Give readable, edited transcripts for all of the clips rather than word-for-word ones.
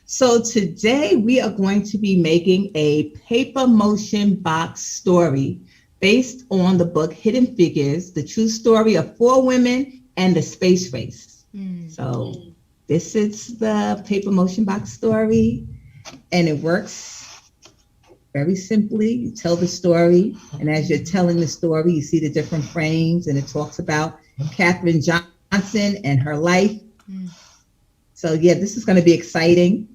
So today we are going to be making a paper motion box story based on the book Hidden Figures, the true story of four women and the space race. So this is the paper motion box story, and it works very simply. You tell the story, and as you're telling the story, you see the different frames, and it talks about Katherine Johnson and her life. So yeah, this is going to be exciting.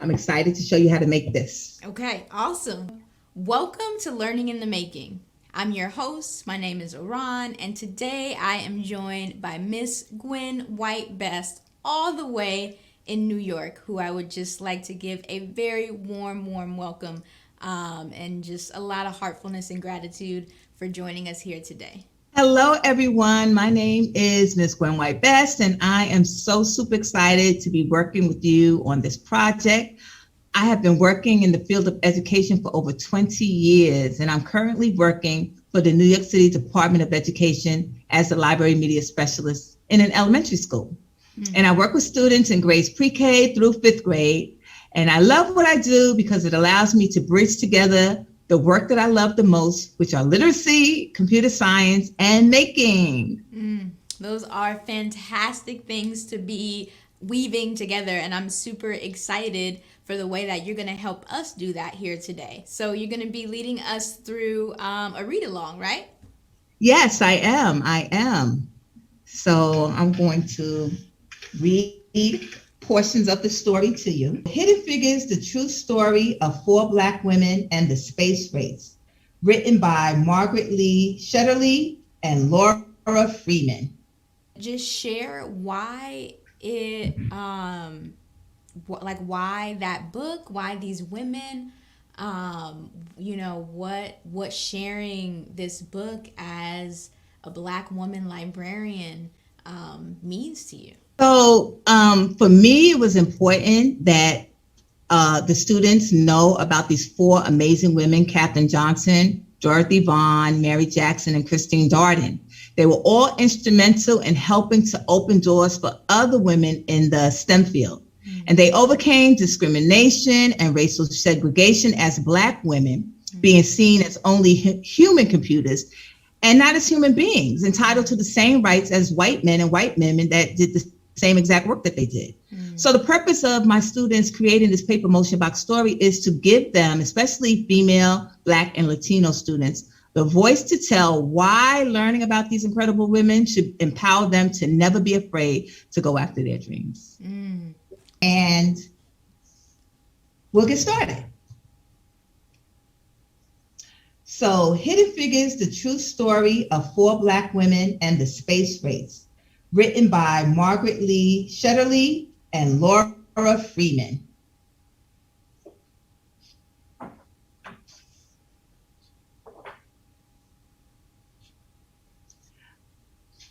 I'm excited to show you how to make this. Okay, awesome. Welcome to Learning in the Making. I'm your host. My name is Oran, and today I am joined by Miss Gwynn White-Best, all the way in New York, who I would just like to give a very warm welcome and just a lot of heartfulness and gratitude for joining us here today. Hello, everyone. My name is Miss Gwynn White-Best, and I am so super excited to be working with you on this project. I have been working in the field of education for over 20 years, and I'm currently working for the New York City Department of Education as a library media specialist in an elementary school. And I work with students in grades pre-K through fifth grade. And I love what I do because it allows me to bridge together the work that I love the most, which are literacy, computer science, and making. Those are fantastic things to be weaving together, and I'm super excited for the way that you're going to help us do that here today. So you're going to be leading us through a read-along, right? Yes, I am. So I'm going to read portions of the story to you. Hidden Figures, the true story of four Black women and the space race, written by Margaret Lee Shetterly and Laura Freeman. Just share why it, why that book, why these women, what sharing this book as a Black woman librarian means to you. So for me, it was important that the students know about these four amazing women: Katherine Johnson, Dorothy Vaughan, Mary Jackson, and Christine Darden. They were all instrumental in helping to open doors for other women in the STEM field. And they overcame discrimination and racial segregation as Black women, being seen as only human computers and not as human beings, entitled to the same rights as white men and white women that did the same exact work that they did. So the purpose of my students creating this paper motion box story is to give them, especially female, Black, and Latino students, the voice to tell why learning about these incredible women should empower them to never be afraid to go after their dreams. And we'll get started. So, Hidden Figures, the true story of four Black women and the space race, written by Margaret Lee Shetterly and Laura Freeman.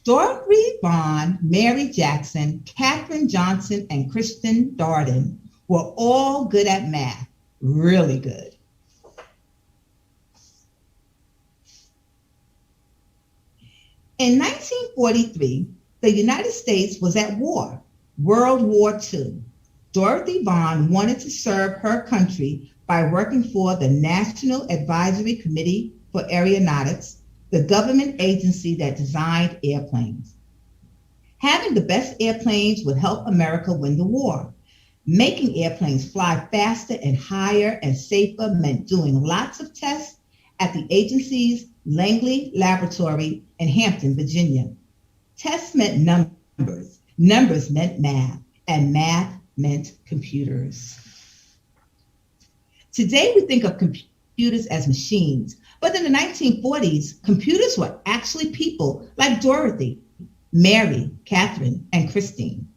Dorothy Vaughan, Mary Jackson, Katherine Johnson, and Christine Darden were all good at math, really good. In 1943, the United States was at war, World War II. Dorothy Vaughan wanted to serve her country by working for the National Advisory Committee for Aeronautics, the government agency that designed airplanes. Having the best airplanes would help America win the war. Making airplanes fly faster and higher and safer meant doing lots of tests at the agency's Langley Laboratory in Hampton, Virginia. Tests meant numbers, numbers meant math, and math meant computers. Today we think of computers as machines, but in the 1940s, computers were actually people like Dorothy, Mary, Katherine, and Christine.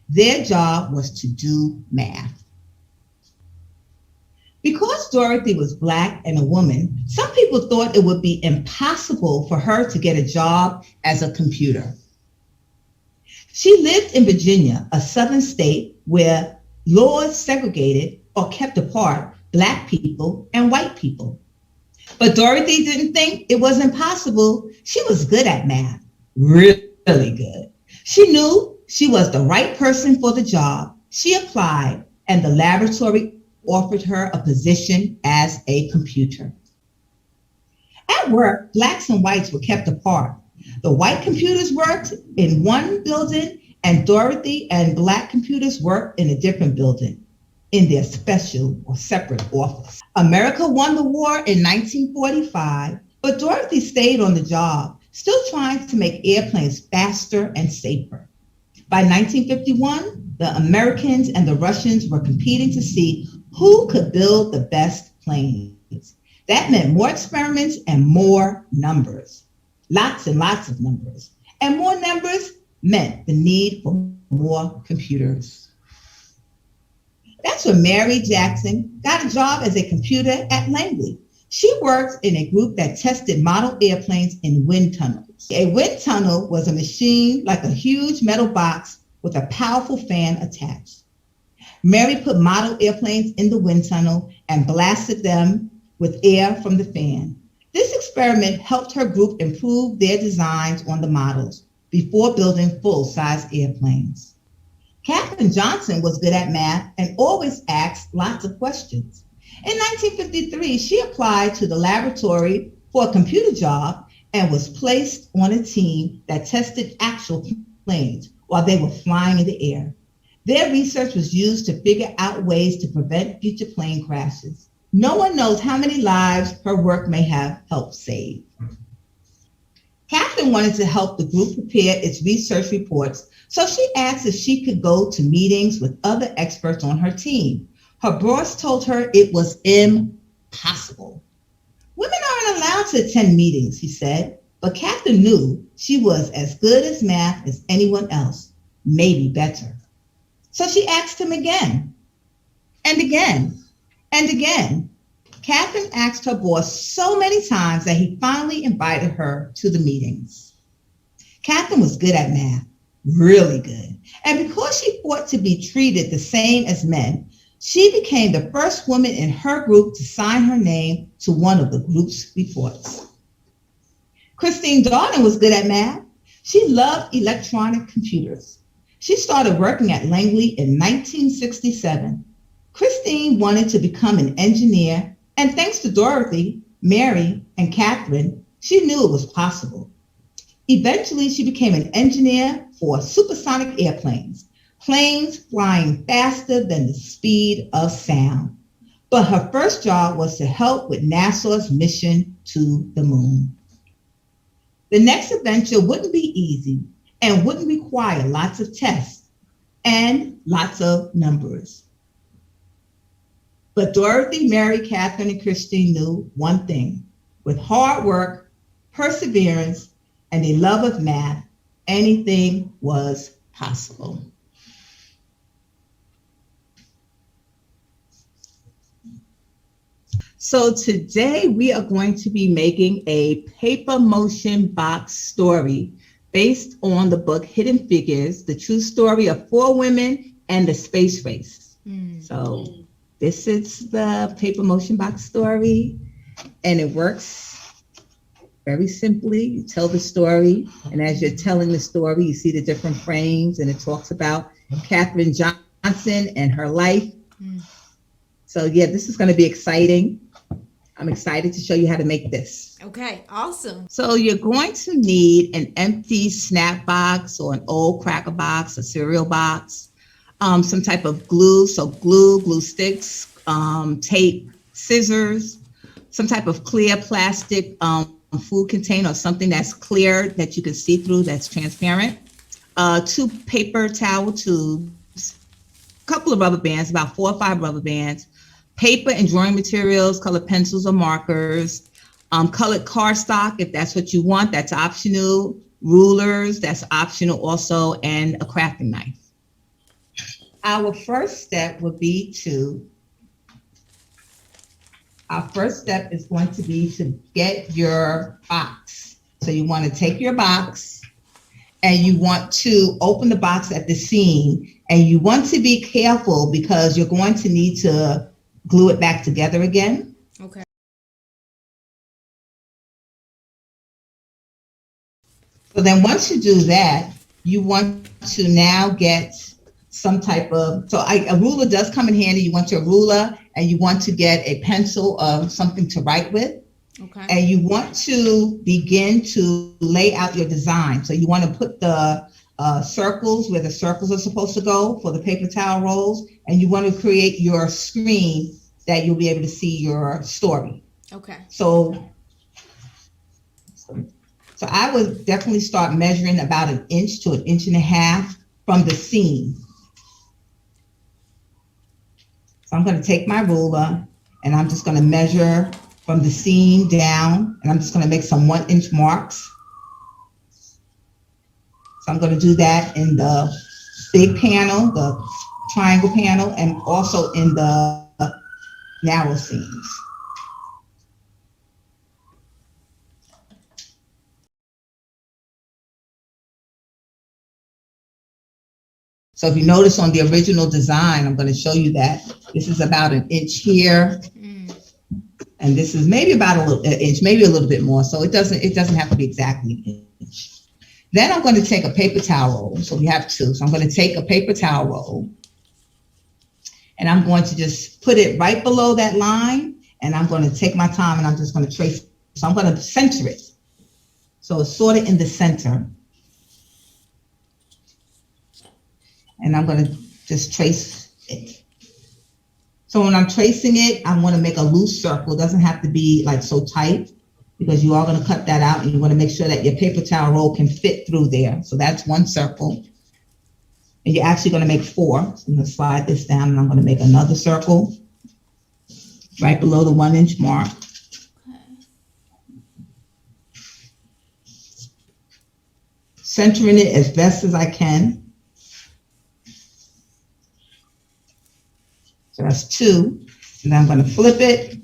Their job was to do math. Because Dorothy was Black and a woman, some people thought it would be impossible for her to get a job as a computer. She lived in Virginia, a southern state where laws segregated or kept apart Black people and white people. But Dorothy didn't think it was impossible. She was good at math, really good. She knew she was the right person for the job. She applied and the laboratory offered her a position as a computer. At work, blacks and whites were kept apart. The white computers worked in one building, and Dorothy and black computers worked in a different building in their special or separate office. America won the war in 1945, but Dorothy stayed on the job, still trying to make airplanes faster and safer. By 1951, the Americans and the Russians were competing to see who could build the best planes. That meant more experiments and more numbers. Lots and lots of numbers. And more numbers meant the need for more computers. That's when Mary Jackson got a job as a computer at Langley. She worked in a group that tested model airplanes in wind tunnels. A wind tunnel was a machine like a huge metal box with a powerful fan attached. Mary put model airplanes in the wind tunnel and blasted them with air from the fan. This experiment helped her group improve their designs on the models before building full-size airplanes. Katherine Johnson was good at math and always asked lots of questions. In 1953, she applied to the laboratory for a computer job and was placed on a team that tested actual planes while they were flying in the air. Their research was used to figure out ways to prevent future plane crashes. No one knows how many lives her work may have helped save. Katherine wanted to help the group prepare its research reports, so she asked if she could go to meetings with other experts on her team. Her boss told her it was impossible. Women aren't allowed to attend meetings, he said, but Katherine knew she was as good at math as anyone else, maybe better. So she asked him again, and again, and again. Katherine asked her boss so many times that he finally invited her to the meetings. Katherine was good at math, really good. And because she fought to be treated the same as men, she became the first woman in her group to sign her name to one of the group's reports. Christine Darden was good at math. She loved electronic computers. She started working at Langley in 1967. Christine wanted to become an engineer, and thanks to Dorothy, Mary, and Katherine, she knew it was possible. Eventually, she became an engineer for supersonic airplanes, planes flying faster than the speed of sound. But her first job was to help with NASA's mission to the moon. The next adventure wouldn't be easy and wouldn't require lots of tests and lots of numbers. But Dorothy, Mary, Katherine, and Christine knew one thing. With hard work, perseverance, and a love of math, anything was possible. So today we are going to be making a paper motion box story based on the book Hidden Figures, the true story of 4 women and the space race. So this is the paper motion box story, and it works very simply. You tell the story, and as you're telling the story, you see the different frames, and it talks about Katherine Johnson and her life. So yeah, this is going to be exciting. I'm excited to show you how to make this. Okay, awesome. So you're going to need an empty snap box or an old cracker box, a cereal box, some type of glue, so glue sticks, tape, scissors, some type of clear plastic food container or something that's clear that you can see through, that's transparent, 2 paper towel tubes, a couple of rubber bands, about 4 or 5 rubber bands, paper and drawing materials, colored pencils or markers, colored cardstock, if that's what you want, that's optional, rulers, that's optional also, and a crafting knife. Our first step is going to be to get your box. So you want to take your box and you want to open the box at the seam, and you want to be careful because you're going to need to glue it back together again. Okay. So then once you do that, you want to now get some type of, a ruler does come in handy. You want your ruler and you want to get a pencil of something to write with. Okay. And you want to begin to lay out your design. So you want to put the circles where the circles are supposed to go for the paper towel rolls. And you want to create your screen that you'll be able to see your story. Okay. So I would definitely start measuring about 1 inch to 1.5 inches from the seam. So I'm going to take my ruler and I'm just going to measure from the seam down, and I'm just going to make some 1-inch marks. So I'm going to do that in the big panel, the triangle panel, and also in the narrow seams. So if you notice on the original design, I'm going to show you that this is about 1 inch here, and this is maybe about an inch, maybe a little bit more. So it doesn't have to be exactly 1 inch. Then I'm going to take a paper towel roll. So we have 2. So I'm going to take a paper towel roll, and I'm going to just put it right below that line, and I'm going to take my time and I'm just going to trace. So I'm going to center it. So it's sort of in the center. And I'm going to just trace it. So when I'm tracing it, I want to make a loose circle. It doesn't have to be like so tight, because you are going to cut that out, and you want to make sure that your paper towel roll can fit through there. So that's 1 circle. And you're actually going to make 4. So I'm going to slide this down, and I'm going to make another circle right below the 1-inch mark. Centering it as best as I can. So that's 2, and then I'm going to flip it,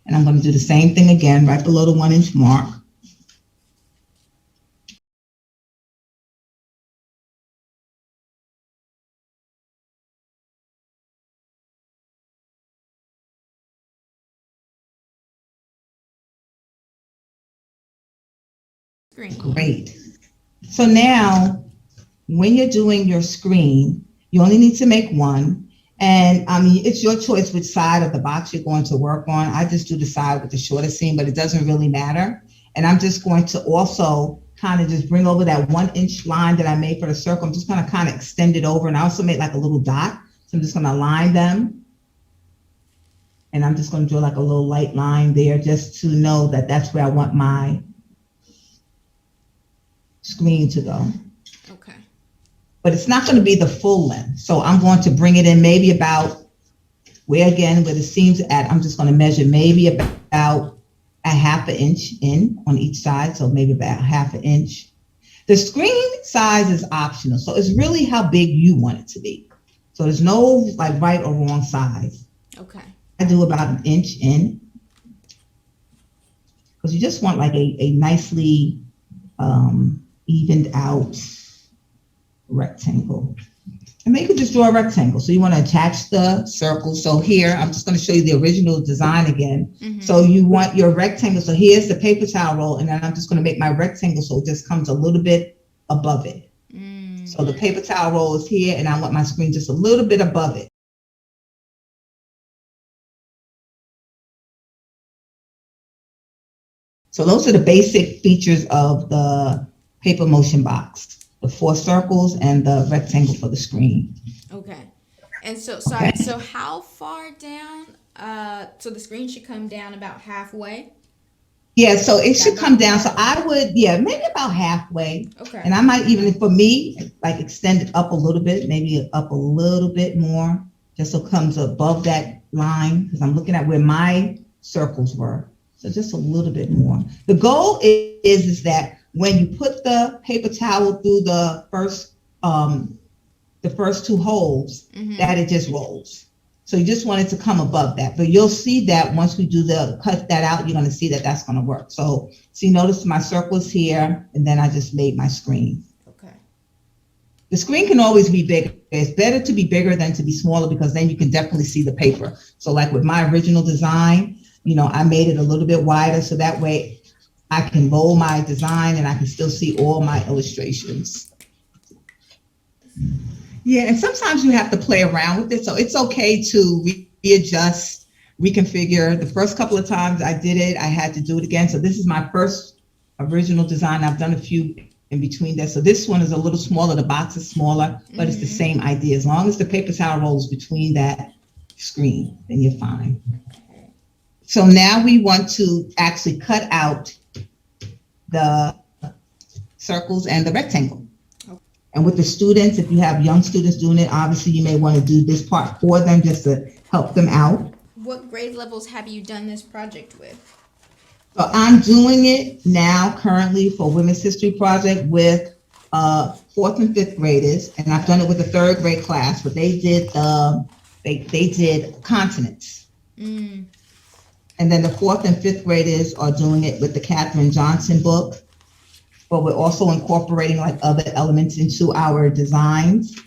and I'm going to do the same thing again, right below the 1-inch mark. Great. So now, when you're doing your screen, you only need to make 1. And I mean, it's your choice which side of the box you're going to work on. I just do the side with the shorter seam, but it doesn't really matter. And I'm just going to also kind of just bring over that 1-inch line that I made for the circle. I'm just going to kind of extend it over, and I also made like a little dot. So I'm just going to line them. And I'm just going to draw like a little light line there, just to know that that's where I want my screen to go. Okay. But it's not going to be the full length. So I'm going to bring it in maybe about where the seams are at. I'm just going to measure maybe about 1/2 inch in on each side. So maybe about 1/2 inch. The screen size is optional. So it's really how big you want it to be. So there's no like right or wrong size. Okay. I do about 1 inch in, because you just want like a nicely evened out rectangle. And then you can just draw a rectangle. So you want to attach the circle. So here, I'm just going to show you the original design again. Mm-hmm. So you want your rectangle. So here's the paper towel roll, and then I'm just going to make my rectangle so it just comes a little bit above it. Mm. So the paper towel roll is here, and I want my screen just a little bit above it. So those are the basic features of the paper motion box. The 4 circles and the rectangle for the screen. Okay. And so, sorry, okay. So how far down? So the screen should come down about halfway? Yeah, so it should come down. So I would, maybe about halfway. Okay. And I might even, for me, like extend it up a little bit, maybe up a little bit more, just so it comes above that line, because I'm looking at where my circles were. So just a little bit more. The goal is that when you put the paper towel through the first 2 holes, mm-hmm. that it just rolls. So you just want it to come above that. But you'll see that once we do cut that out, you're going to see that that's going to work. So see, notice my circle's here, and then I just made my screen. Okay. The screen can always be bigger. It's better to be bigger than to be smaller, because then you can definitely see the paper. So like with my original design, I made it a little bit wider, so that way I can roll my design and I can still see all my illustrations. Yeah, and sometimes you have to play around with it. So it's okay to readjust, reconfigure. The first couple of times I did it, I had to do it again. So this is my first original design. I've done a few in between that. So this one is a little smaller. The box is smaller, but it's the same idea. As long as the paper towel rolls between that screen, then you're fine. So now we want to actually cut out the circles and the rectangle. And with the students, if you have young students doing it, obviously you may want to do this part for them just to help them out. What grade levels have you done this project with? So I'm doing it now currently for Women's History Project with 4th and 5th graders, and I've done it with the 3rd grade class, but they did they did continents. And then the 4th and 5th graders are doing it with the Katherine Johnson book. But we're also incorporating like other elements into our designs.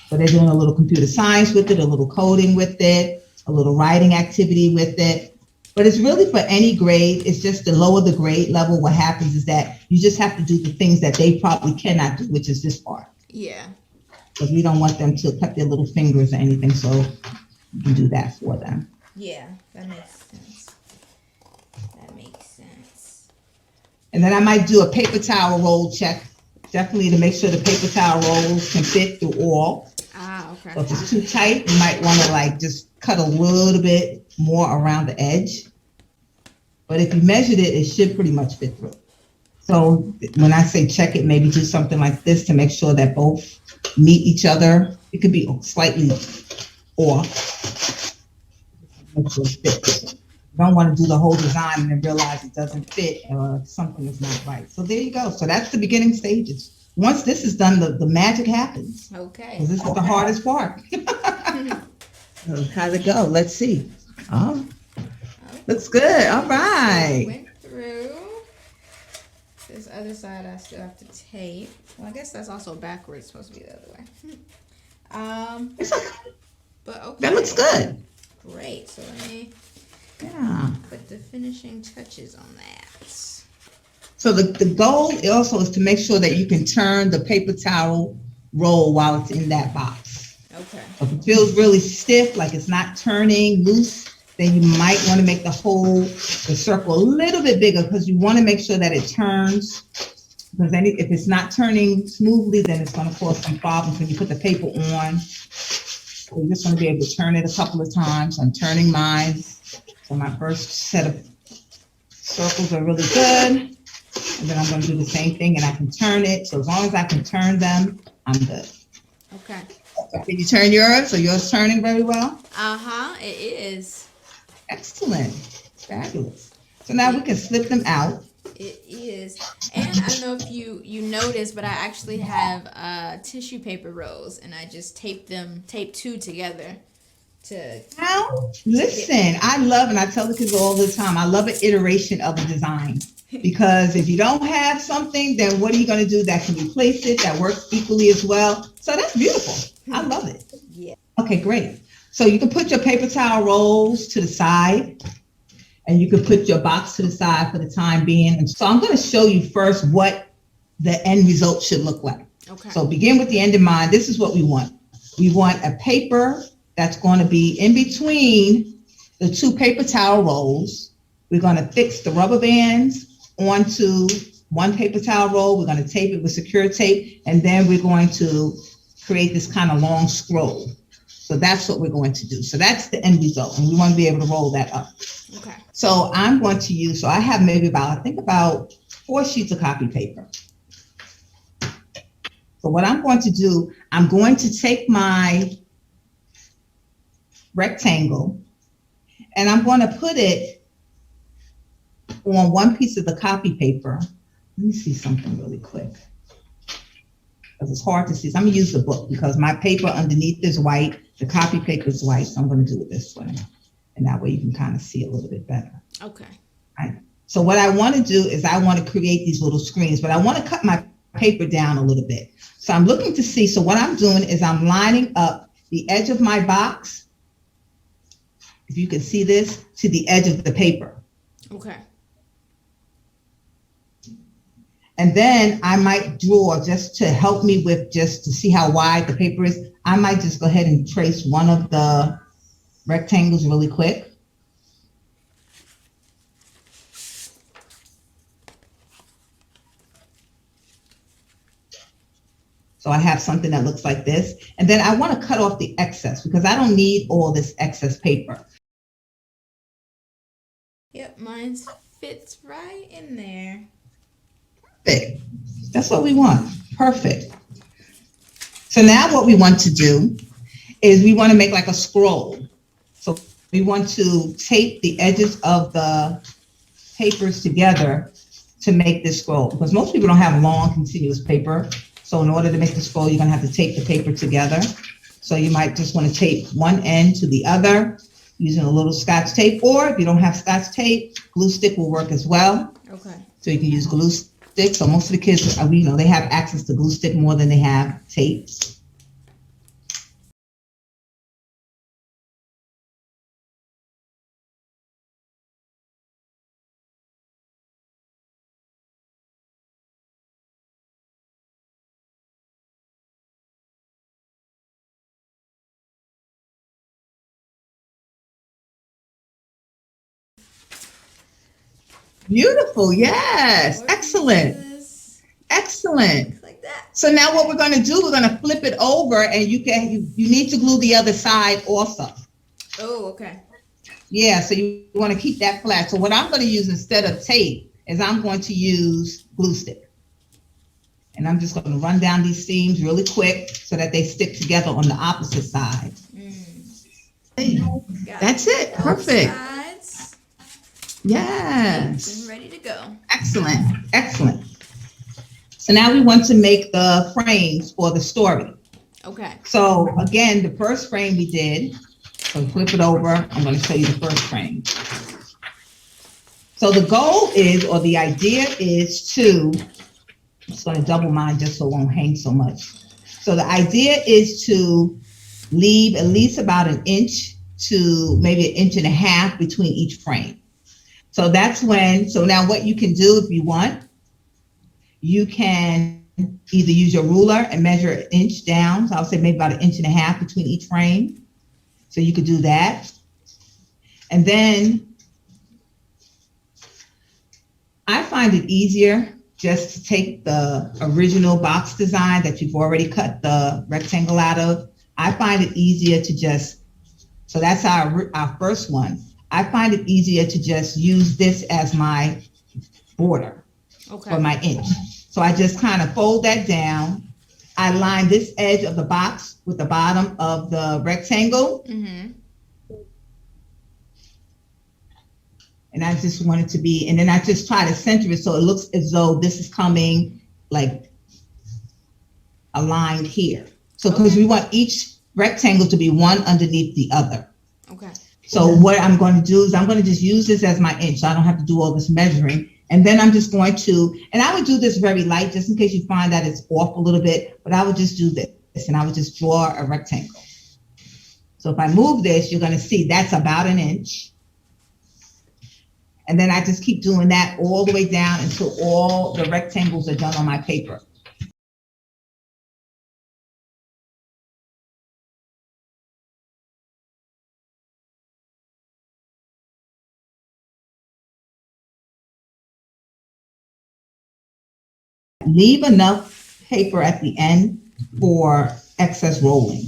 So they're doing a little computer science with it, a little coding with it, a little writing activity with it. But it's really for any grade. It's just the lower the grade level, what happens is that you just have to do the things that they probably cannot do, which is this part. Yeah. Because we don't want them to cut their little fingers or anything, so you can do that for them. Yeah, that makes sense. That makes sense. And then I might do a paper towel roll check, definitely to make sure the paper towel rolls can fit through all. Ah, okay. So if it's too tight, you might want to like just cut a little bit more around the edge. But if you measured it, it should pretty much fit through. So when I say check it, maybe do something like this to make sure that both meet each other. It could be slightly off. Make sure it fits. You don't want to do the whole design and then realize it doesn't fit or something is not right. So there you go. So that's the beginning stages. Once this is done, the magic happens. Okay. Because this is the hardest part. So how'd it go? Let's see. Oh, looks good. All right. Went through. This other side I still have to tape. Well, I guess that's also backwards. It's supposed to be the other way. It's okay. But okay. That looks good. Great. So let me put the finishing touches on that. So the goal also is to make sure that you can turn the paper towel roll while it's in that box. Okay. So if it feels really stiff, like it's not turning loose, then you might want to make the circle a little bit bigger because you want to make sure that it turns. Because if it's not turning smoothly, then it's going to cause some problems when you put the paper on. So you just want to be able to turn it a couple of times. I'm turning mine. So my first set of circles are really good. And then I'm going to do the same thing and I can turn it. So as long as I can turn them, I'm good. Okay. Did you turn yours? So yours turning very well? Uh-huh, it is. Excellent. Fabulous. So now we can slip them out. It is. And I don't know if you noticed, but I actually have tissue paper rolls and I just tape two together to. Now, listen, I love, and I tell the kids all the time, I love an iteration of a design. Because if you don't have something, then what are you going to do that can replace it, that works equally as well? So that's beautiful. I love it. Yeah. Okay, great. So you can put your paper towel rolls to the side and you can put your box to the side for the time being. And so I'm going to show you first what the end result should look like. Okay. So begin with the end in mind. This is what we want. We want a paper that's going to be in between the two paper towel rolls. We're going to fix the rubber bands onto one paper towel roll. We're going to tape it with secure tape, and then we're going to create this kind of long scroll. So that's what we're going to do. So that's the end result, and we want to be able to roll that up. Okay. So I'm going to use, so I have maybe about 4 sheets of copy paper. So what I'm going to do, I'm going to take my rectangle and I'm going to put it on one piece of the copy paper. Let me see something really quick, because it's hard to see. So I'm going to use the book because my paper underneath is white. The copy paper is white, so I'm going to do it this way. And that way you can kind of see a little bit better. Okay. Right. So what I want to do is I want to create these little screens, but I want to cut my paper down a little bit. So I'm looking to see, so what I'm doing is I'm lining up the edge of my box, if you can see this, to the edge of the paper. Okay. And then I might draw, just to help me with, just to see how wide the paper is, I might just go ahead and trace one of the rectangles really quick. So I have something that looks like this. And then I want to cut off the excess because I don't need all this excess paper. Yep, mine fits right in there. Perfect. That's what we want. Perfect. So now what we want to do is we want to make like a scroll. So we want to tape the edges of the papers together to make this scroll, because most people don't have long continuous paper. So in order to make the scroll, you're gonna have to tape the paper together. So you might just want to tape one end to the other using a little scotch tape, or if you don't have scotch tape, glue stick will work as well. Okay. So you can use glue stick. So most of the kids, they have access to glue stick more than they have tape. Beautiful, yes, excellent, excellent. Like that. So now what we're gonna do, we're gonna flip it over, and you need to glue the other side also. Oh, okay. Yeah, so you wanna keep that flat. So what I'm gonna use instead of tape is I'm going to use glue stick. And I'm just gonna run down these seams really quick so that they stick together on the opposite side. That's it, perfect. Yes. And ready to go. Excellent, excellent. So now we want to make the frames for the story. Okay. So again, the first frame we did, so flip it over, I'm going to show you the first frame. So the goal is, or the idea is to, I'm just going to double mine just so it won't hang so much. So the idea is to leave at least about an inch to maybe an inch and a half between each frame. So that's when, so now what you can do if you want, you can either use your ruler and measure an inch down. So I'll say maybe about an inch and a half between each frame. So you could do that. And then I find it easier just to take the original box design that you've already cut the rectangle out of. I find it easier to just, so that's our first one. I find it easier to just use this as my border for my inch. So I just kind of fold that down. I line this edge of the box with the bottom of the rectangle. And I just want it to be, and then I just try to center it so it looks as though this is coming like aligned here. So because we want each rectangle to be one underneath the other. So what I'm going to do is I'm going to just use this as my inch. So I don't have to do all this measuring. And then I'm just going to, and I would do this very light just in case you find that it's off a little bit, but I would just do this and I would just draw a rectangle. So if I move this, you're going to see that's about an inch. And then I just keep doing that all the way down until all the rectangles are done on my paper. Leave enough paper at the end for excess rolling.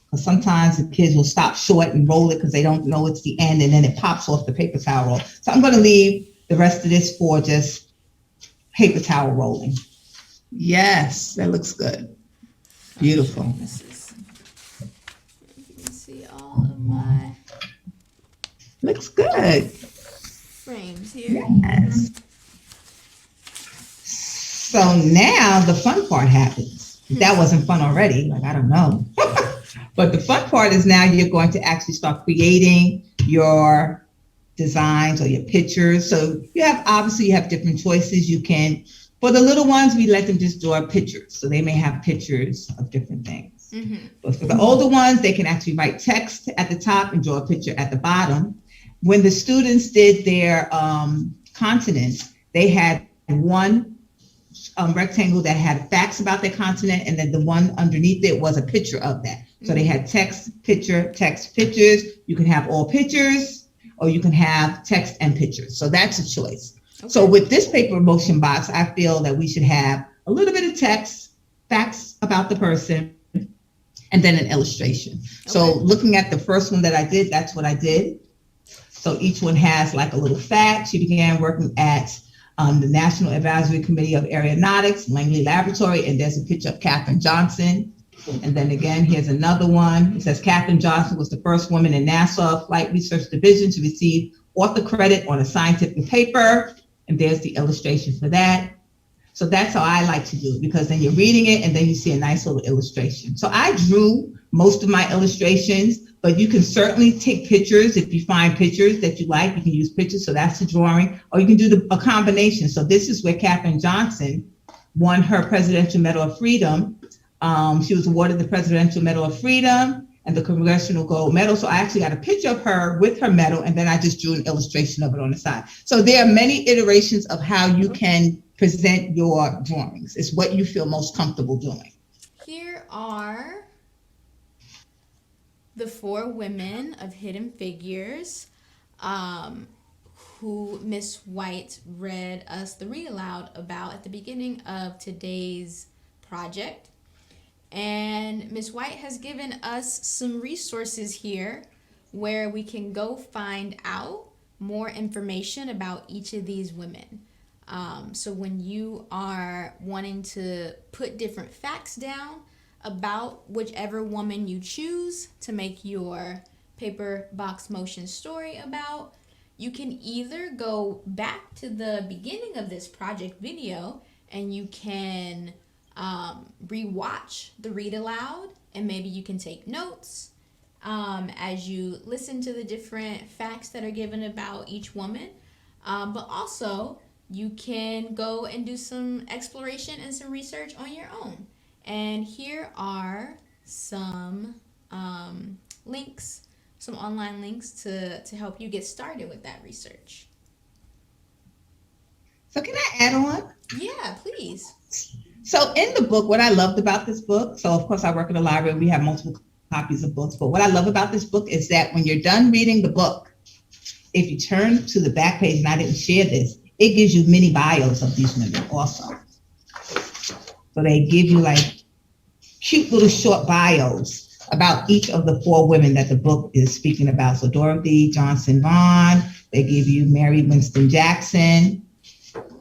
Because sometimes the kids will stop short and roll it because they don't know it's the end, and then it pops off the paper towel roll. So I'm going to leave the rest of this for just paper towel rolling. Yes, that looks good. Beautiful. You can see all of my Looks good. frames here. Yes. So now the fun part happens. If that wasn't fun already, like I don't know. But the fun part is now you're going to actually start creating your designs or your pictures. So you have different choices. You can, for the little ones, we let them just draw pictures. So they may have pictures of different things. But for the older ones, they can actually write text at the top and draw a picture at the bottom. When the students did their continents, they had one rectangle that had facts about their continent, and then the one underneath it was a picture of that. So they had text, picture, text, pictures. You can have all pictures, or you can have text and pictures. So that's a choice. Okay. So with this paper motion box, I feel that we should have a little bit of text, facts about the person, and then an illustration. Okay. So looking at the first one that I did, that's what I did. So each one has like a little fact. She began working at the National Advisory Committee of Aeronautics, Langley Laboratory, and there's a picture of Katherine Johnson. And then again, here's another one. It says Katherine Johnson was the first woman in NASA Flight Research Division to receive author credit on a scientific paper. And there's the illustration for that. So that's how I like to do it, because then you're reading it and then you see a nice little illustration. So I drew most of my illustrations, but you can certainly take pictures. If you find pictures that you like, you can use pictures. So that's the drawing, or you can do a combination. So this is where Katherine Johnson won her Presidential Medal of Freedom. She was awarded the Presidential Medal of Freedom and the Congressional Gold Medal. So I actually got a picture of her with her medal, and then I just drew an illustration of it on the side. So there are many iterations of how you can present your drawings. It's what you feel most comfortable doing. Here are the 4 women of Hidden Figures who Miss White read us the read aloud about at the beginning of today's project. And Miss White has given us some resources here where we can go find out more information about each of these women. So when you are wanting to put different facts down about whichever woman you choose to make your paper box motion story about, you can either go back to the beginning of this project video and you can rewatch the read aloud, and maybe you can take notes as you listen to the different facts that are given about each woman. But also, you can go and do some exploration and some research on your own. And here are some links, some online links to help you get started with that research. So can I add on? Yeah, please. So in the book, what I loved about this book, so of course I work in a library, we have multiple copies of books, but what I love about this book is that when you're done reading the book, if you turn to the back page, and I didn't share this, it gives you mini bios of these women also. So they give you like cute little short bios about each of the 4 women that the book is speaking about. So Dorothy Vaughan, they give you Mary Winston Jackson,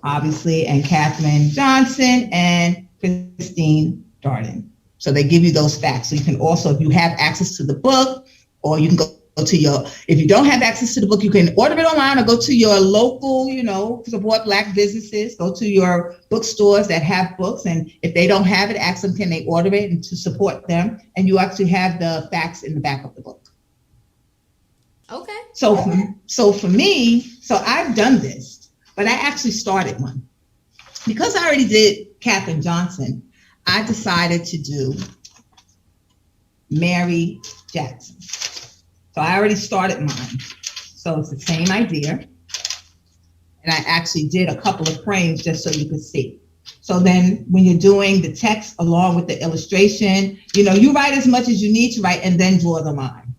obviously, and Katherine Johnson and Christine Darden. So they give you those facts. So you can also, if you have access to the book, or you can go to your, if you don't have access to the book, you can order it online or go to your local, support Black businesses, go to your bookstores that have books. And if they don't have it, ask them, can they order it, and to support them. And you actually have the facts in the back of the book. Okay. So for me, so I've done this, but I actually started one. Because I already did Katherine Johnson, I decided to do Mary Jackson. So I already started mine. So it's the same idea. And I actually did a couple of frames just so you could see. So then when you're doing the text along with the illustration, you write as much as you need to write and then draw the line.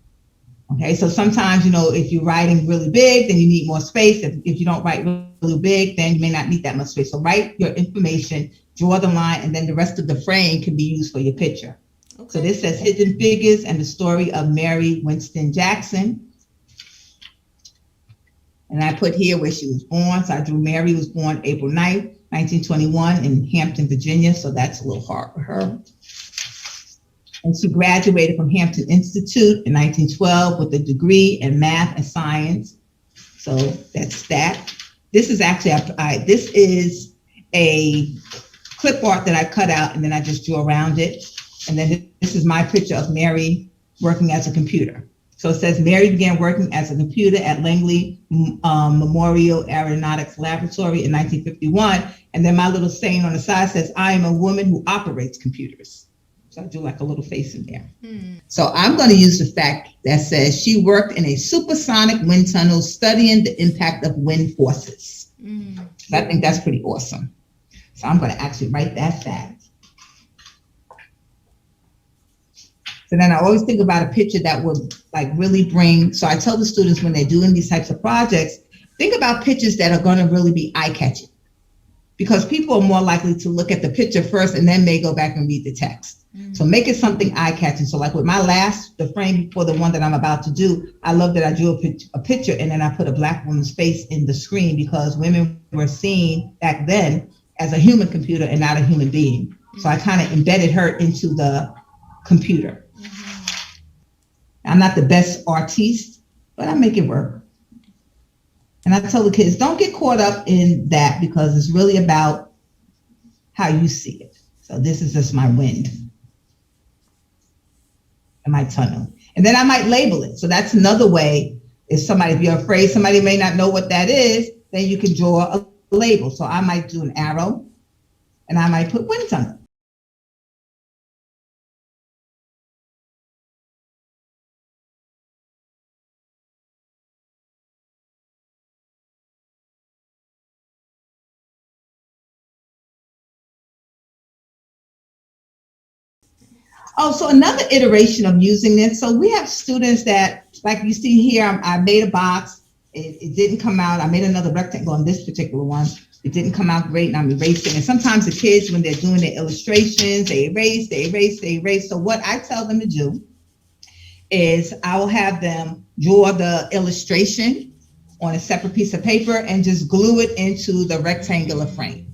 Okay, so sometimes, if you're writing really big, then you need more space. If you don't write really big, then you may not need that much space. So write your information, draw the line, and then the rest of the frame can be used for your picture. Okay. So this says Hidden Figures and the story of Mary Winston Jackson. And I put here where she was born. So I drew Mary was born April 9th, 1921 in Hampton, Virginia. So that's a little hard for her. And she graduated from Hampton Institute in 1912 with a degree in math and science. So that's that. This is actually, this is a clip art that I cut out and then I just drew around it. And then this is my picture of Mary working as a computer. So it says Mary began working as a computer at Langley Memorial Aeronautics Laboratory in 1951. And then my little saying on the side says, I am a woman who operates computers. So I do like a little face in there. So I'm going to use the fact that says she worked in a supersonic wind tunnel studying the impact of wind forces. I think that's pretty awesome. So I'm going to actually write that fact. So then I always think about a picture that would like really bring, so I tell the students when they're doing these types of projects, think about pictures that are going to really be eye-catching, because people are more likely to look at the picture first and then may go back and read the text. So make it something eye-catching. So like with my the frame before the one that I'm about to do, I love that I drew a picture and then I put a Black woman's face in the screen, because women were seen back then as a human computer and not a human being. So I kind of embedded her into the computer. I'm not the best artiste, but I make it work. And I tell the kids, don't get caught up in that, because it's really about how you see it. So this is just my wind and my tunnel. And then I might label it. So that's another way. If you're afraid somebody may not know what that is, then you can draw a label. So I might do an arrow and I might put wind tunnel. Oh, so another iteration of using this. So we have students that, like you see here, I made a box. It didn't come out. I made another rectangle on this particular one. It didn't come out great, and I'm erasing. And sometimes the kids, when they're doing their illustrations, they erase. So what I tell them to do is I will have them draw the illustration on a separate piece of paper and just glue it into the rectangular frame.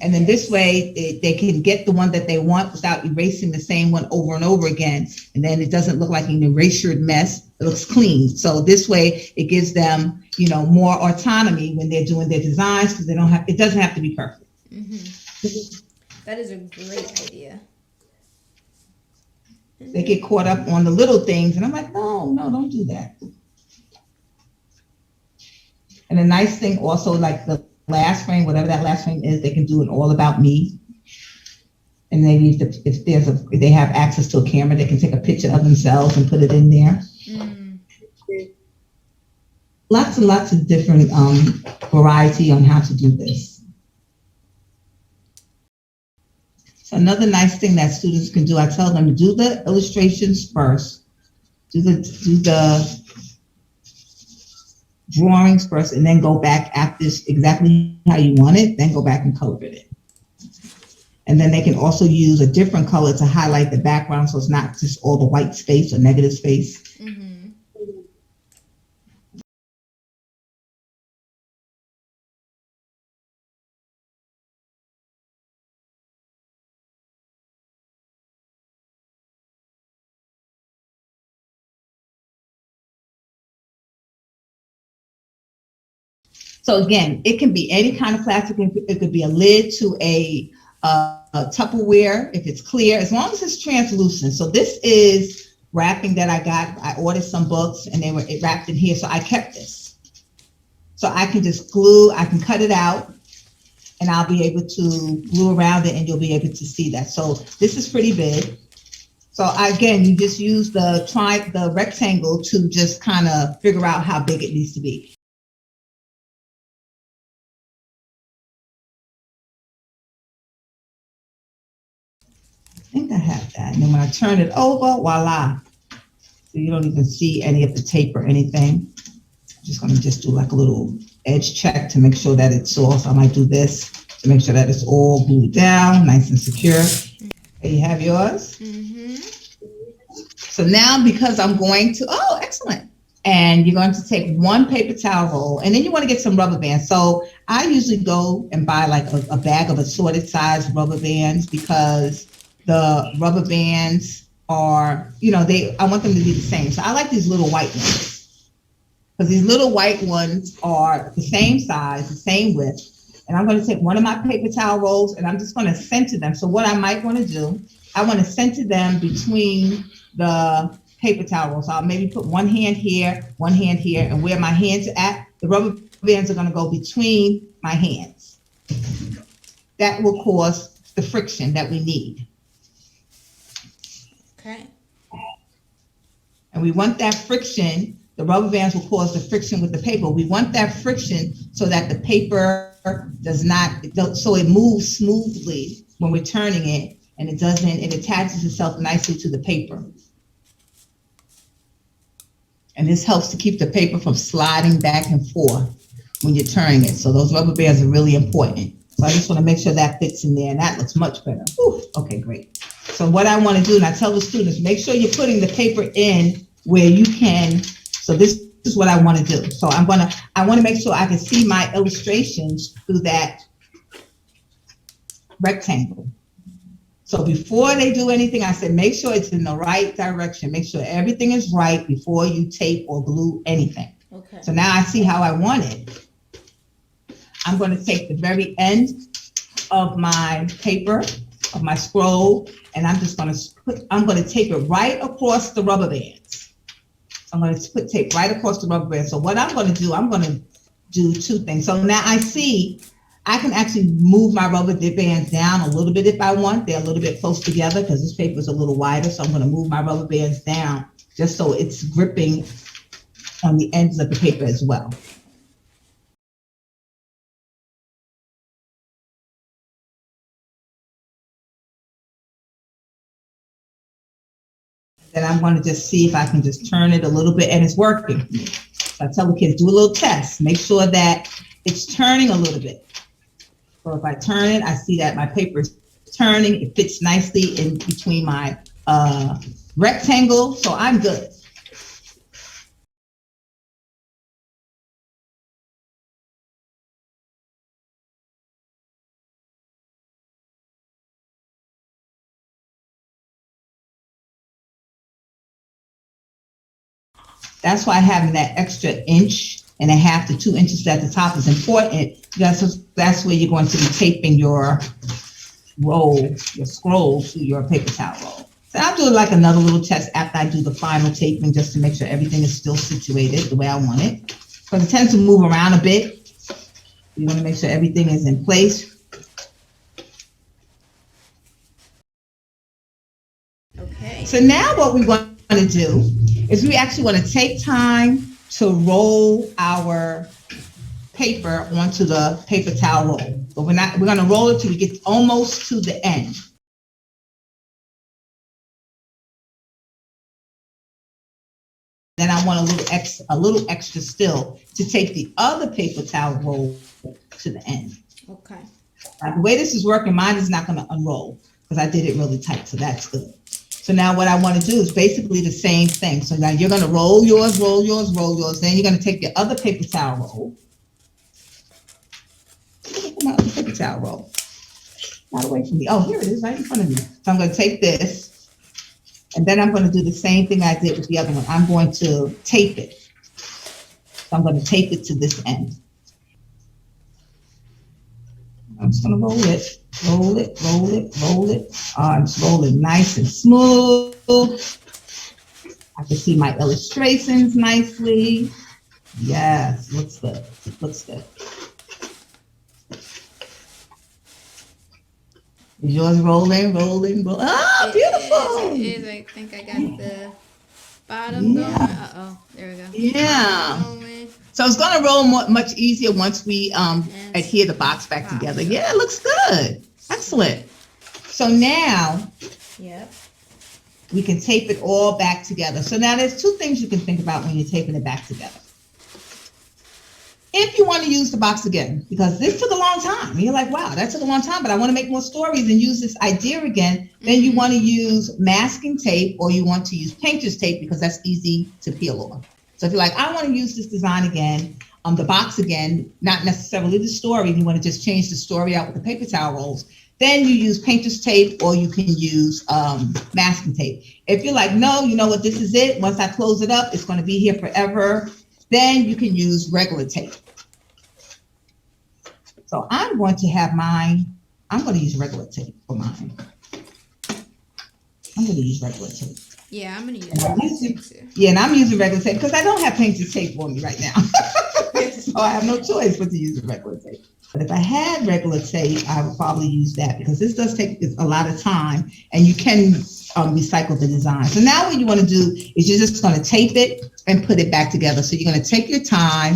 And then this way they can get the one that they want without erasing the same one over and over again. And then it doesn't look like an erasured mess. It looks clean. So this way it gives them, more autonomy when they're doing their designs, because it doesn't have to be perfect. Mm-hmm. That is a great idea. They get caught up on the little things, and I'm like, no, don't do that. And the nice thing also, like the last frame, whatever that last frame is, they can do it all about me. And maybe if they have access to a camera, they can take a picture of themselves and put it in there. Lots and lots of different variety on how to do this. So another nice thing that students can do, I tell them to do the illustrations first, do the drawings first, and then go back after this exactly how you want it, then go back and color it. And then they can also use a different color to highlight the background, so it's not just all the white space or negative space. Mm-hmm. So again, it can be any kind of plastic. It could be a lid to a Tupperware if it's clear, as long as it's translucent. So this is wrapping that I got. I ordered some books and they were wrapped in here, so I kept this. So I can just I can cut it out and I'll be able to glue around it and you'll be able to see that. So this is pretty big. So again, you just use the rectangle to just kind of figure out how big it needs to be. I think I have that. And then when I turn it over, voila. So you don't even see any of the tape or anything. I'm just going to do like a little edge check to make sure that it's all. So I might do this to make sure that it's all glued down, nice and secure. There you have yours. Mm-hmm. So now, because I'm going to, excellent. And you're going to take one paper towel roll, and then you want to get some rubber bands. So I usually go and buy like a bag of assorted size rubber bands, because the rubber bands are, I want them to be the same. So I like these little white ones, because these little white ones are the same size, the same width. And I'm going to take one of my paper towel rolls and I'm just going to center them. So what I might want to do, I want to center them between the paper towel rolls. So I'll maybe put one hand here, and where my hands are at, the rubber bands are going to go between my hands. That will cause the friction that we need. Okay. And we want that friction. The rubber bands will cause the friction with the paper. We want that friction so that the paper does not, so it moves smoothly when we're turning it, and it attaches itself nicely to the paper. And this helps to keep the paper from sliding back and forth when you're turning it. So those rubber bands are really important. So I just want to make sure that fits in there, and that looks much better. Whew, okay, great. So what I want to do, and I tell the students, make sure you're putting the paper in where you can. So this is what I want to do. So I want to make sure I can see my illustrations through that rectangle. So before they do anything, I said, make sure it's in the right direction. Make sure everything is right before you tape or glue anything. Okay. So now I see how I want it. I'm going to take the very end of my paper, of my scroll, and I'm going to tape it right across the rubber bands. I'm going to put tape right across the rubber bands. So what I'm going to do two things. So now I see I can actually move my rubber bands down a little bit if I want. They're a little bit close together because this paper is a little wider. So I'm going to move my rubber bands down just so it's gripping on the ends of the paper as well. Then I'm going to just see if I can just turn it a little bit, and it's working for me. So I tell the kids, do a little test. Make sure that it's turning a little bit. So if I turn it, I see that my paper is turning. It fits nicely in between my rectangle, so I'm good. That's why having that extra 1.5 to 2 inches at the top is important. That's where you're going to be taping your roll, your scroll to your paper towel roll. So I'll do like another little test after I do the final taping, just to make sure everything is still situated the way I want it. Because it tends to move around a bit. You want to make sure everything is in place. Okay. So now what we want to do is we actually want to take time to roll our paper onto the paper towel roll. But we're going to roll it till we get almost to the end. Then I want a little extra still to take the other paper towel roll to the end. Okay. Now, the way this is working, mine is not going to unroll because I did it really tight, so that's good. So now what I want to do is basically the same thing. So now you're going to roll yours, roll yours, roll yours. Then you're going to take your other paper towel roll. My other paper towel roll. Not away from me. Oh, here it is, right in front of me. So I'm going to take this, and then I'm going to do the same thing I did with the other one. I'm going to tape it. So I'm going to tape it to this end. I'm just going to roll it, roll it, roll it, roll it. I'm just rolling nice and smooth. I can see my illustrations nicely. Yes, looks good, looks good. Is yours rolling, rolling, rolling? Ah, beautiful. It is. I think I got the bottom going. Uh-oh, there we go. Yeah. So it's going to roll much easier once we adhere the box back together. Yeah, it looks good. Excellent. So now we can tape it all back together. So now there's two things you can think about when you're taping it back together. If you want to use the box again, because this took a long time, and you're like, wow, that took a long time, but I want to make more stories and use this idea again, then you want to use masking tape, or you want to use painter's tape because that's easy to peel off. So if you're like, I want to use this design again, the box again, not necessarily the story, you want to just change the story out with the paper towel rolls, then you use painter's tape, or you can use masking tape. If you're like, no, you know what, this is it. Once I close it up, it's going to be here forever. Then you can use regular tape. So I'm going to have mine, I'm going to use regular tape for mine. I'm going to use regular tape. Yeah, I'm going to use regular tape too. Yeah, and I'm using regular tape because I don't have painter's tape on me right now. So I have no choice but to use regular tape. But if I had regular tape, I would probably use that because this does take a lot of time, and you can recycle the design. So now what you want to do is you're just going to tape it and put it back together. So you're going to take your time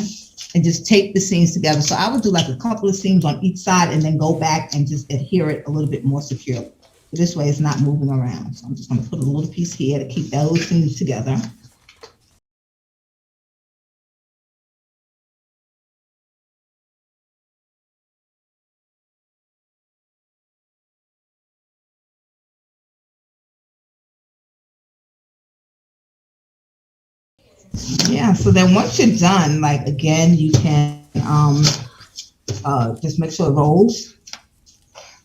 and just tape the seams together. So I would do like a couple of seams on each side and then go back and just adhere it a little bit more securely. So this way it's not moving around. So I'm just gonna put a little piece here to keep those seams together. Yeah, so then once you're done, like again, you can just make sure it rolls.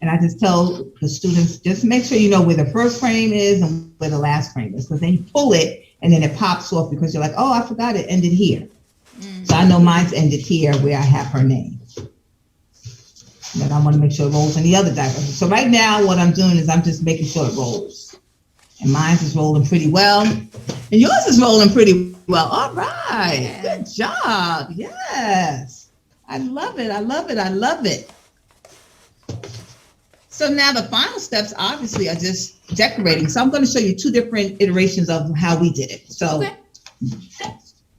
And I just tell the students, just make sure you know where the first frame is and where the last frame is, because then you pull it and then it pops off because you're like, oh, I forgot it ended here. So I know mine's ended here where I have her name. And then I want to make sure it rolls in the other direction. So right now what I'm doing is I'm just making sure it rolls. And mine's is rolling pretty well. And yours is rolling pretty well. All right. Yeah. Good job. Yes. I love it. I love it. I love it. So now the final steps obviously are just decorating. So I'm going to show you two different iterations of how we did it. So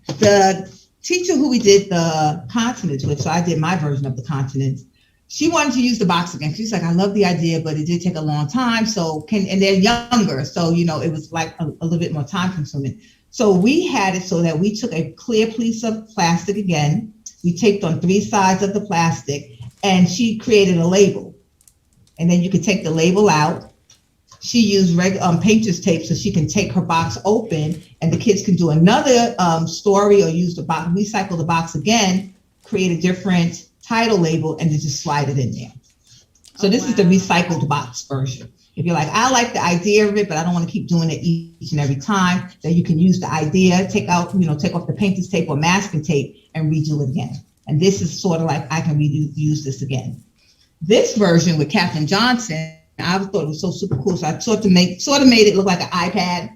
the teacher who we did the continents with, so I did my version of the continents, she wanted to use the box again. She's like, I love the idea, but it did take a long time. So and they're younger. So, you know, it was like a little bit more time consuming. So we had it so that we took a clear piece of plastic again. We taped on three sides of the plastic and she created a label. And then you could take the label out. She used painter's tape so she can take her box open and the kids can do another story or use the box, recycle the box again, create a different title label and then just slide it in there. So this is the recycled box version. If you're like, I like the idea of it, but I don't want to keep doing it each and every time, then you can use the idea, take off the painter's tape or masking tape and redo it again. And this is sort of like, I can reuse this again. This version with Katherine Johnson, I thought it was so super cool. So I sort of made it look like an iPad,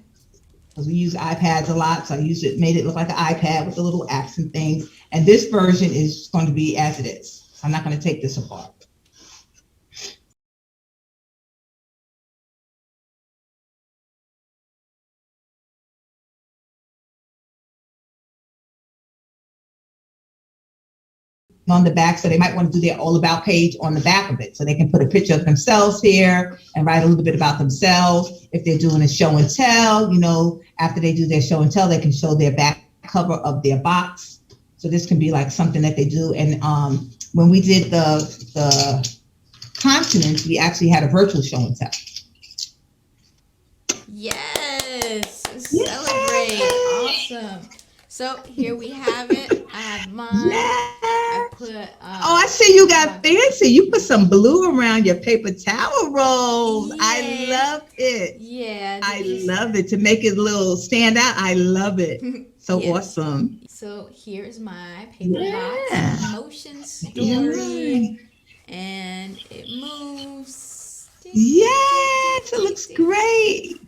because we use iPads a lot. So I made it look like an iPad with the little apps and things. And this version is going to be as it is. So I'm not going to take this apart. On the back, so they might want to do their all about page on the back of it, so they can put a picture of themselves here and write a little bit about themselves. If they're doing a show and tell, after they do their show and tell, they can show their back cover of their box. So this can be like something that they do. And when we did the continents, we actually had a virtual show and tell. Yes, celebrate. Awesome. So here we have it. I have mine. I put. I see you got fancy. You put some blue around your paper towel rolls. Yeah. I love it. Yeah. I love it to make it a little stand out. I love it. So awesome. So here's my paper box motion story, and it moves. Yes, it looks great.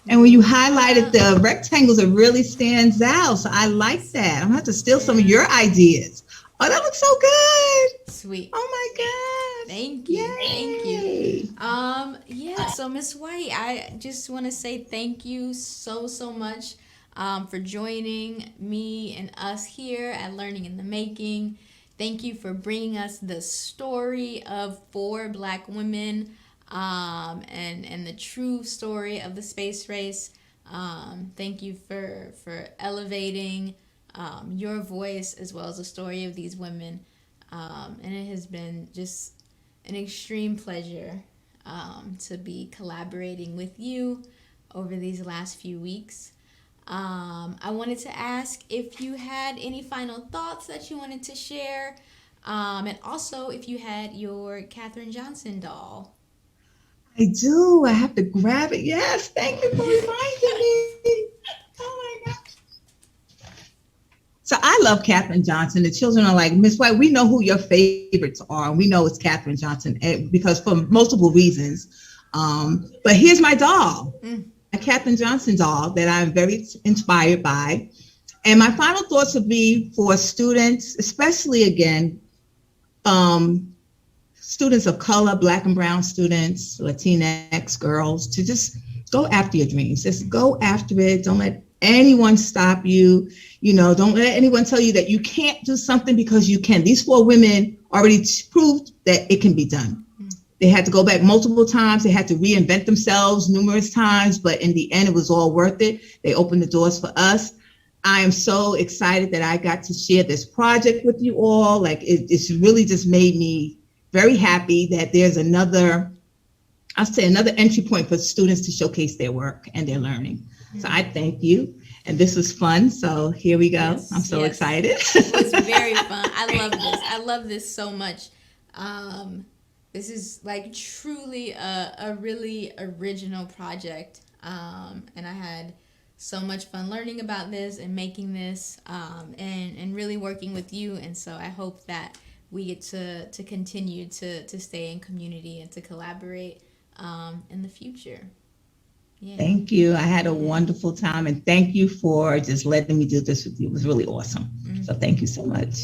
And when you highlighted the rectangles, it really stands out. So I like that. I'm gonna have to steal some of your ideas. Oh, that looks so good. Sweet. Oh my gosh. Thank you. Yay. Thank you. So Miss White, I just want to say thank you so much for joining me and us here at Learning in the Making. Thank you for bringing us the story of 4 Black women. And the true story of the space race. Thank you for elevating your voice as well as the story of these women. And it has been just an extreme pleasure to be collaborating with you over these last few weeks. I wanted to ask if you had any final thoughts that you wanted to share, and also if you had your Katherine Johnson doll. I do. I have to grab it. Yes, thank you for reminding me. Oh my gosh. So I love Katherine Johnson. The children are like, Miss White, we know who your favorites are. We know it's Katherine Johnson because for multiple reasons. But here's my doll, a Katherine Johnson doll that I'm very inspired by. And my final thoughts would be for students, especially again, students of color, Black and brown students, Latinx girls, to just go after your dreams. Just go after it. Don't let anyone stop you. Don't let anyone tell you that you can't do something, because you can. These 4 women already proved that it can be done. They had to go back multiple times. They had to reinvent themselves numerous times, but in the end, it was all worth it. They opened the doors for us. I am so excited that I got to share this project with you all. Like, it's really just made me very happy that there's another entry point for students to showcase their work and their learning. So I thank you. And this was fun. So here we go. Yes, I'm so yes. excited. It was very fun. I love this. I love this so much. This is like truly a really original project. And I had so much fun learning about this and making this, and really working with you. And so I hope that we get to continue to stay in community and to collaborate in the future. Yeah. Thank you. I had a wonderful time, and thank you for just letting me do this with you. It was really awesome. So thank you so much.